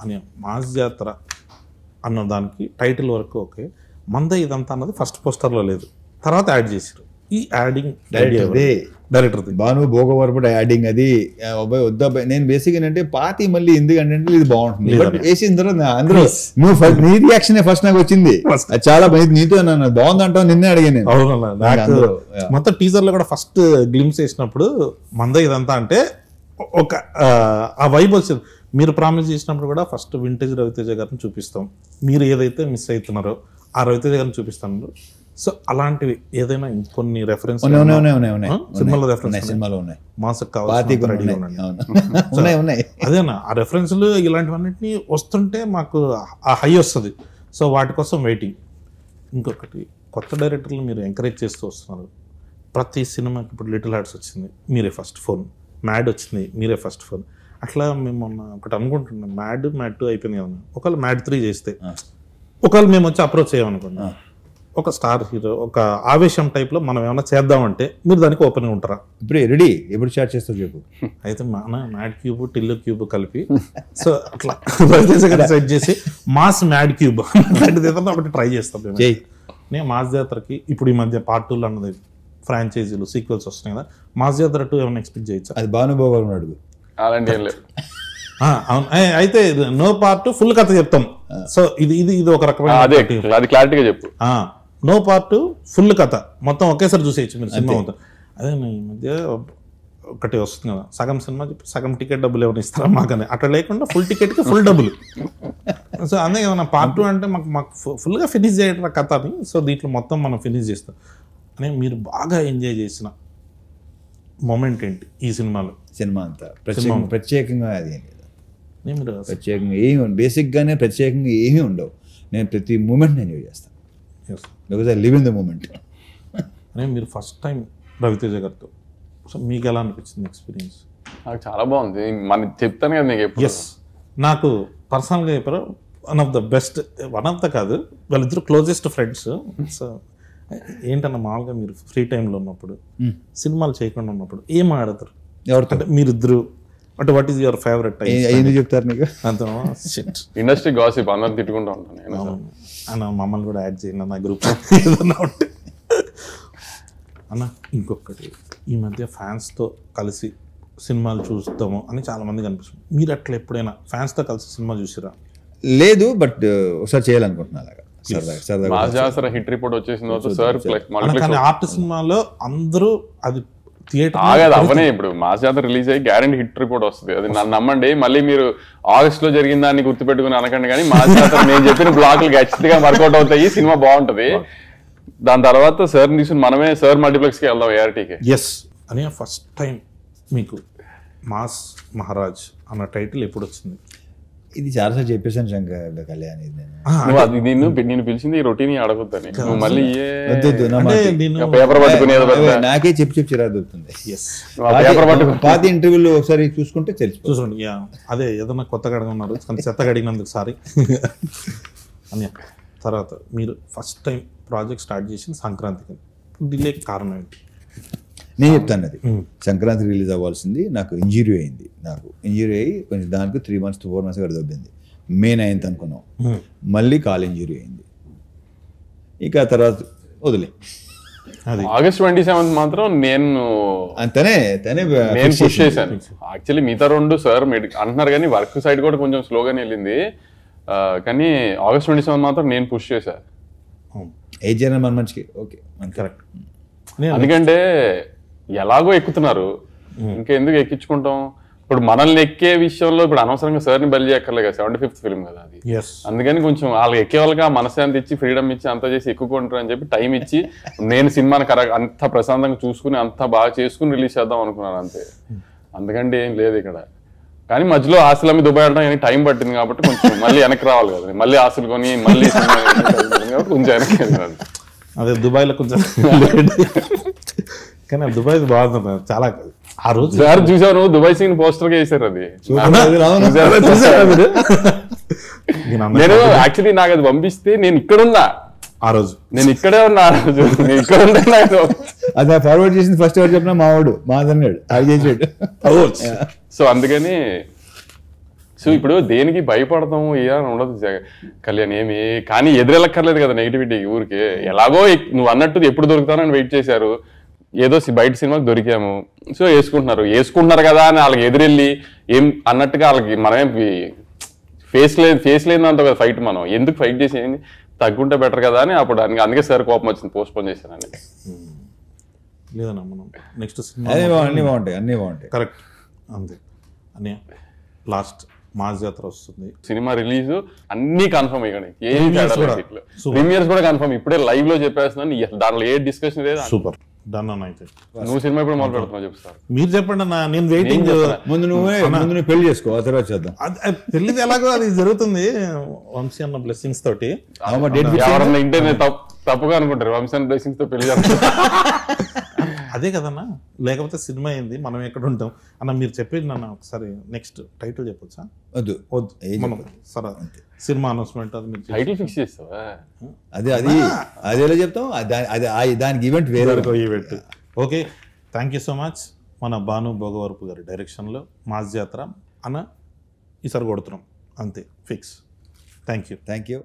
అని మాస్ జాతర అన్న దానికి టైటిల్ వరకు ఓకే, మంద ఇదంతా అన్నది ఫస్ట్ పోస్టర్లో లేదు, తర్వాత యాడ్ చేశారు. ఈ యాడింగ్ డైరెక్టర్ది భాను భోగవరపు యాడింగ్ అది అబ్బాయి వద్దా. నేను బేసిక్ ఏంటంటే పాతి మళ్ళీ ఎందుకంటే ఇది బాగుంటుంది వేసిన తర్వాత అందరూ నువ్వు నీ రియాక్షన్ ఫస్ట్ నాకు వచ్చింది. అది చాలా నీతో నన్ను బాగుందంటావు నిన్నే అడిగాను నేను. అవునన్నా, నాకు మొత్తం టీజర్లో కూడా ఫస్ట్ గ్లిమ్స్ వేసినప్పుడు మంద ఇదంతా అంటే ఒక ఆ వైబ్ వచ్చింది. మీరు ప్రామిస్ చేసినప్పుడు కూడా ఫస్ట్ వింటేజ్ రవితేజ గారిని చూపిస్తాం, మీరు ఏదైతే మిస్ అవుతున్నారో ఆ రవితేజ గారిని చూపిస్తాను. సో అలాంటివి ఏదైనా ఇంకొన్ని రెఫరెన్స్ సినిమాలో రెఫరెన్స్ మాసకు కావాలి అదేనా ఆ రెఫరెన్స్లు ఇలాంటివన్నిటిని వస్తుంటే మాకు ఆ హై వస్తుంది. సో వాటి కోసం వెయిటింగ్. ఇంకొకటి కొత్త డైరెక్టర్లు మీరు ఎంకరేజ్ చేస్తూ వస్తున్నారు. ప్రతి సినిమాకి ఇప్పుడు లిటిల్ హార్ట్స్ వచ్చింది, మీరే ఫస్ట్ ఫోన్. మ్యాడ్ వచ్చింది, మీరే ఫస్ట్ ఫోన్. అట్లా మేము మొన్న ఒకటి అనుకుంటున్నాం, మ్యాడ్ 2 అయిపోయింది కదా, ఒకవేళ మ్యాడ్ 3 చేస్తే ఒకవేళ మేము వచ్చి అప్రోచ్ చేయమనుకున్నాం, ఒక స్టార్ హీరో ఒక ఆవేశం టైప్లో మనం ఏమైనా చేద్దామంటే మీరు దానికి ఓపెన్గా ఉంటారా? ఇప్పుడు రెడీ, ఎప్పుడు స్టార్ట్ చేస్తావు చెప్పు. అయితే మన మ్యాడ్ క్యూబ్ టిల్లు క్యూబ్ కలిపి సో అట్లా సెట్ చేసి మాస్ మ్యాడ్ క్యూబ్ అలాంటిది ఏదన్నా ఒకటి ట్రై చేస్తాం మేము. నేను మాస్ జాతరకి ఇప్పుడు ఈ మధ్య పార్ట్ 2 అన్నది ఫ్రాంచైజీలు సీక్వెల్స్ వస్తున్నాయి కదా, మాస్ జాతర 2 ఏమైనా ఎక్స్పెక్ట్ చేయొచ్చా? అది భానుభోగం అడుగు. అలాంటి అవును, అయితే నో పార్ట్ ఫుల్ కథ చెప్తాం. సో ఇది ఇది ఇది ఒక రకమైన క్లారిటీగా చెప్పు. నో పార్ట్ ఫుల్ కథ మొత్తం ఒకేసారి చూసేయచ్చు మీరు సినిమా మొత్తం. అదే ఈ మధ్య ఒకటి వస్తుంది కదా, సగం సినిమా చెప్పి సగం టికెట్ డబ్బులు ఏమైనా ఇస్తారా మాకని, అట్లా లేకుండా ఫుల్ టికెట్కి ఫుల్ డబ్బులు. సో అందుకే ఏమన్నా పార్ట్ 2 అంటే మాకు ఫుల్గా ఫినిష్ చేయడం కథ అని. సో దీంట్లో మొత్తం మనం ఫినిష్ చేస్తాం అని. మీరు బాగా ఎంజాయ్ చేసిన మూమెంట్ ఏంటి ఈ సినిమాలో? సినిమా అంతా ప్రత్యేకంగా అది ఏం లేదు, మీరు ప్రత్యేకంగా ఏమి బేసిక్గానే ప్రత్యేకంగా ఏమీ ఉండవు. నేను ప్రతి మూమెంట్ ఎంజాయ్ చేస్తాను, because I live in the moment. అనే మీరు ఫస్ట్ టైం రవితేజ గారితో, సో మీకు ఎలా అనిపించింది ఎక్స్పీరియన్స్? నాకు చాలా బాగుంది. మనం చెప్తాను కదా నీకు ఎప్పుడు. ఎస్, నాకు పర్సనల్గా చెప్పారు one of the best, one of the కాదు వాళ్ళిద్దరు క్లోజెస్ట్ ఫ్రెండ్స్. సో ఏంటన్నా మామూలుగా మీరు ఫ్రీ టైంలో ఉన్నప్పుడు సినిమాలు చేయకుండా ఉన్నప్పుడు ఏం ఆడతారు ఎవరితో? అంటే మీరిద్దరు అంటే what is your favourite time? ఎందుకు చెప్తారు నీకు అంత ఇండస్ట్రీ గాసిప్ అందరూ తిట్టుకుంటూ ఉంటాను అన్న, మమ్మల్ని కూడా యాడ్ చేయండి నా గ్రూప్ ఏదన్నా ఉంటే అన్న. ఇంకొకటి, ఈ మధ్య ఫ్యాన్స్తో కలిసి సినిమాలు చూస్తాము అని చాలా మందికి అనిపిస్తుంది. మీరు అట్లా ఎప్పుడైనా ఫ్యాన్స్తో కలిసి సినిమా చూసిరా? లేదు, బట్ ఒకసారి చేయాలనుకుంటున్నా అలాగా. హిట్ రిపోర్ట్ వచ్చేసింది కానీ ఆర్ట్ సినిమాలో అందరూ అది అవనే ఇప్పుడు మాస్ జాతర రిలీజ్ అయ్యి గ్యారెంటీ హిట్ రిపోర్ట్ వస్తుంది. అది నన్ను నమ్మండి. మళ్ళీ మీరు ఆగస్ట్ లో జరిగిన దాన్ని గుర్తుపెట్టుకుని అనకండి, కానీ మాస్ జాతర నేను చెప్పిన బ్లాక్లు ఖచ్చితంగా వర్కౌట్ అవుతాయి, సినిమా బాగుంటది. దాని తర్వాత సార్ తీసుకుని మనమే సార్ మల్టీప్లెక్స్ కి వెళ్దాం ఏఆర్టీకి. ఎస్ అని ఫస్ట్ టైం మీకు మాస్ మహారాజ్ అన్న టైటిల్ ఎప్పుడు వచ్చింది? ఇది చాలాసార్లు చెప్పేసాను శంకర్ కళ్యాణ్. నేను పిలిచింది ఈ రొటీన్ అడగొద్దని, నువ్వు మళ్ళీ పేపర్ పట్టుకునేది నాకే చెప్పి చిరాదుతుంది. పాత ఇంటర్వ్యూలు ఒకసారి చూసుకుంటే చూసుకోండి. అదే ఏదన్నా కొత్తగా అడగన్నారు, చెత్తగా అడిగినందుకు సారీ అని. తర్వాత మీరు ఫస్ట్ టైం ప్రాజెక్ట్ స్టార్ట్ చేసిన సంక్రాంతికి డిలే కారణం ఏంటి? నేను చెప్తాను. అది సంక్రాంతి రిలీజ్ అవ్వాల్సింది, నాకు ఇంజురీ అయింది. నాకు ఇంజురీ అయ్యి కొంచెం దానికి 3 months to 4 months కూడా దొబ్బింది. May 9th అనుకున్నాం, మళ్ళీ కాల్ ఇంజురీ అయింది. ఇక తర్వాత వదిలే. ఆగస్ట్ 27th మాత్రం నేను పుష్ చేశాను. యాక్చువల్లీ మిగతా 2 సార్ అంటున్నారు కానీ వర్క్ సైడ్ కూడా కొంచెం స్లోగానే వెళ్ళింది. కానీ ఆగస్ట్ 27th మాత్రం నేను పుష్ చేశాను. ఏజ్ అయినా మన మంచికి ఓకే కరెక్ట్. ఎందుకంటే ఎలాగో ఎక్కుతున్నారు, ఇంకా ఎందుకు ఎక్కించుకుంటాం? ఇప్పుడు మనల్ని ఎక్కే విషయంలో ఇప్పుడు అనవసరంగా సార్ని బలి చేయక్కర్లే కదా, 75th ఫిల్మ్ కదా అది. అందుకని కొంచెం వాళ్ళకి ఎక్కే వాళ్ళకి మనశ్శాంతి ఇచ్చి ఫ్రీడమ్ ఇచ్చి అంతా చేసి ఎక్కుకుంటారు అని చెప్పి టైం ఇచ్చి నేను సినిమాని అంత ప్రశాంతంగా చూసుకుని అంత బాగా చేసుకుని రిలీజ్ చేద్దాం అనుకున్నాను అంతే. అందుకంటే ఏం లేదు ఇక్కడ. కానీ మధ్యలో ఆశలు అమ్మి దుబాయ్ వెళ్ళడం టైం పట్టింది కాబట్టి కొంచెం మళ్ళీ వెనక్కి రావాలి కదా, మళ్ళీ ఆశలు కొని మళ్ళీ కొంచెం వెనక్కి వెళ్ళాలి. అదే దుబాయ్లో కొంచెం కానీ దుబాయ్ బాగుంది చాలా. ఆ రోజు సార్ చూసాను దుబాయ్ సీన్ పోస్టర్ గా వేసారు. అది నేను యాక్చువల్లీ నాకు అది పంపిస్తే నేను ఇక్కడున్నా ఆ రోజు, నేను ఇక్కడే ఉన్నా ఆ రోజు, నేను ఇక్కడ ఉన్నా. అది ఫార్వర్డ్ చేసింది ఫస్ట్ ఎవరు చెప్పినా మావాడు మాదన్నాడు, అది చేసాడు. సో అందుకని సో ఇప్పుడు దేనికి భయపడతాం ఏదని ఉండదు కళ్యాణ్ ఏమి, కానీ ఎదురెళ్ళక్కర్లేదు కదా నెగిటివిటీ ఊరికి. ఎలాగో నువ్వు అన్నట్టు ఎప్పుడు దొరుకుతానని వెయిట్ చేశారు, ఏదో బయట సినిమాకి దొరికాము, సో వేసుకుంటున్నారు కదా అని వాళ్ళకి ఎదురెళ్ళి ఏం అన్నట్టుగా వాళ్ళకి మనమేం ఫేస్ లేదంటావు కదా ఫైట్. మనం ఎందుకు ఫైట్ చేసేది, తగ్గుంటే బెటర్ కదా అని అప్పుడు అందుకే సార్ కోపం వచ్చింది, పోస్ట్ పోన్ చేశానండి. లేదన్నా మనం నెక్స్ట్ అన్నీ బాగుంటాయి కరెక్ట్ అంతే అని. లాస్ట్ మాస్ జాతర వస్తుంది, సినిమా రిలీజ్ అన్ని కన్ఫర్మ్ అయ్యాయి, ప్రీమియర్స్ కూడా కన్ఫర్మ్. ఇప్పుడే లైవ్ లో చెప్పేస్తున్నాను, దాంట్లో ఏ డిస్కషన్ లేదు. సూపర్ డన్ అన్న. అయితే నువ్వు సినిమా ఇప్పుడు మొదలు పెడుతున్నావు చెప్తారు, మీరు చెప్పండి అన్న, నేను వెయిటింగ్. ముందు నువ్వు పెళ్లి చేసుకో, ఆ తర్వాత చేద్దాం. పెళ్లిది ఎలాగో అది జరుగుతుంది వంశీ అన్న బ్లెస్సింగ్స్ తోటి. ఎవరన్నా ఇంటే తప్పుగా అనుకుంటారు వంశీ అన్న బ్లెస్సింగ్స్ తో పెళ్లి అదే కదన్నా, లేకపోతే సినిమా అయింది, మనం ఎక్కడ ఉంటాం అన్న. మీరు చెప్పేది నన్ను ఒకసారి నెక్స్ట్ టైటిల్ చెప్పొచ్చా? వద్దు మనం సరే సినిమా అనౌన్స్మెంట్ అది మీరు టైటిల్ ఫిక్స్ చేస్తావా? అదేలా చెప్తాం, దానికి ఈవెంట్ వేరే event. Okay, thank you so much. మన భాను భోగవరపు గారి డైరెక్షన్లో మాస్ జాతర అన్న ఈసారి కొడుతున్నాం అంతే, ఫిక్స్. Thank you.